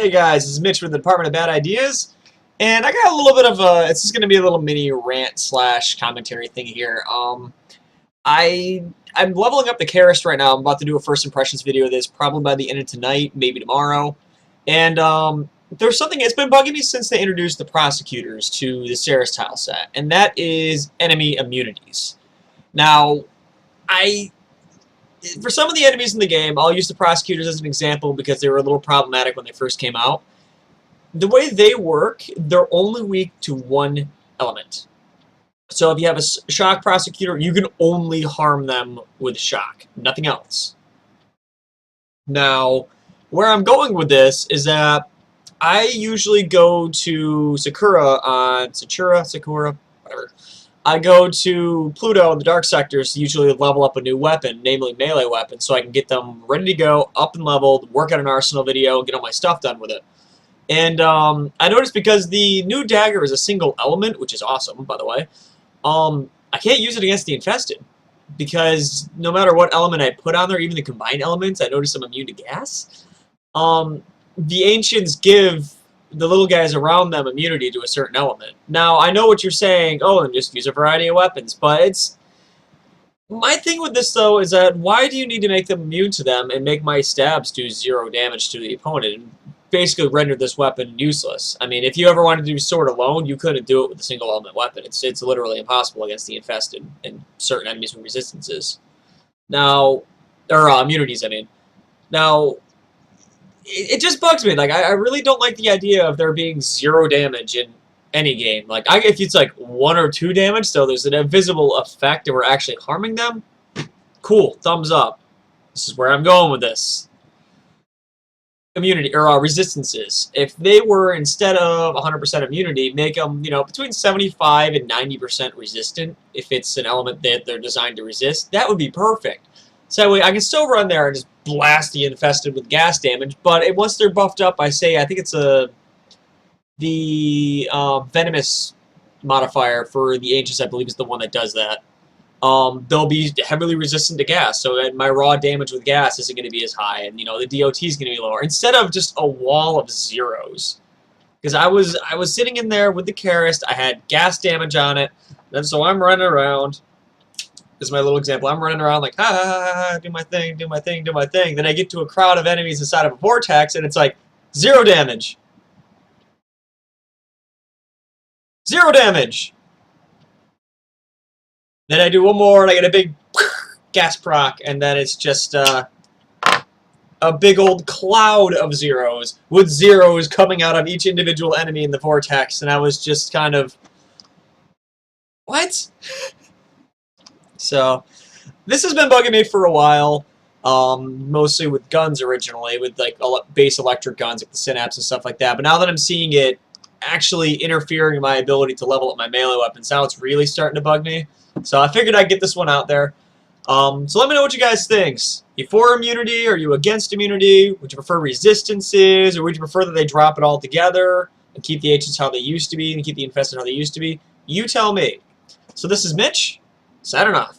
Hey guys, this is Mitch with the Department of Bad Ideas, and I got a little bit of a, it's just going to be a little mini rant slash commentary thing here. I'm leveling up the Karist right now. I'm about to do a first impressions video of this, probably by the end of tonight, maybe tomorrow. And there's something that's been bugging me since they introduced the prosecutors to the Saris tile set, and that is enemy immunities. Now, for some of the enemies in the game, I'll use the prosecutors as an example because they were a little problematic when they first came out. The way they work, they're only weak to one element. So if you have a shock prosecutor, you can only harm them with shock, nothing else. Now, where I'm going with this is that I usually go to Sakura, whatever. I go to Pluto in the Dark Sectors to usually level up a new weapon, namely melee weapon, so I can get them ready to go, up and leveled, work on an arsenal video, and get all my stuff done with it. And I noticed because the new dagger is a single element, which is awesome, by the way, I can't use it against the infested. Because no matter what element I put on there, even the combined elements, I notice I'm immune to gas. The Ancients give the little guys around them immunity to a certain element. Now, I know what you're saying, oh, and just use a variety of weapons, but it's... My thing with this, though, is that why do you need to make them immune to them and make my stabs do 0 damage to the opponent and basically render this weapon useless? I mean, if you ever wanted to do sword alone, you couldn't do it with a single element weapon. It's literally impossible against the infested and certain enemies with resistances. Now, or immunities, I mean. Now, it just bugs me. Like, I really don't like the idea of there being 0 damage in any game. Like, if it's like 1 or 2 damage, so there's an invisible effect and we're actually harming them, cool, thumbs up. This is where I'm going with this. Immunity, or resistances. If they were, instead of 100% immunity, make them, you know, between 75 and 90% resistant, if it's an element that they're designed to resist, that would be perfect. So that way I can still run there and just blast the infested with gas damage, but once they're buffed up, I think it's the venomous modifier for the Ancients, I believe, is the one that does that. They'll be heavily resistant to gas, so my raw damage with gas isn't going to be as high, and you know the DOT is going to be lower. Instead of just a wall of zeros, because I was sitting in there with the Karist, I had gas damage on it, and so I'm running around. This is my little example. I'm running around like, ha ha ha ha, do my thing, do my thing, do my thing. Then I get to a crowd of enemies inside of a vortex, and it's like 0 damage, 0 damage. Then I do one more, and I get a big gas proc, and then it's just a big old cloud of zeros, with zeros coming out of each individual enemy in the vortex, and I was just kind of, what? So, this has been bugging me for a while, mostly with guns originally, with like base electric guns, like the Synapse and stuff like that, but now that I'm seeing it actually interfering in my ability to level up my melee weapons, now it's really starting to bug me. So I figured I'd get this one out there. So let me know what you guys think. You for immunity? Are you against immunity? Would you prefer resistances? Or would you prefer that they drop it all together and keep the Ancients how they used to be and keep the infested how they used to be? You tell me. So this is Mitch, signing off.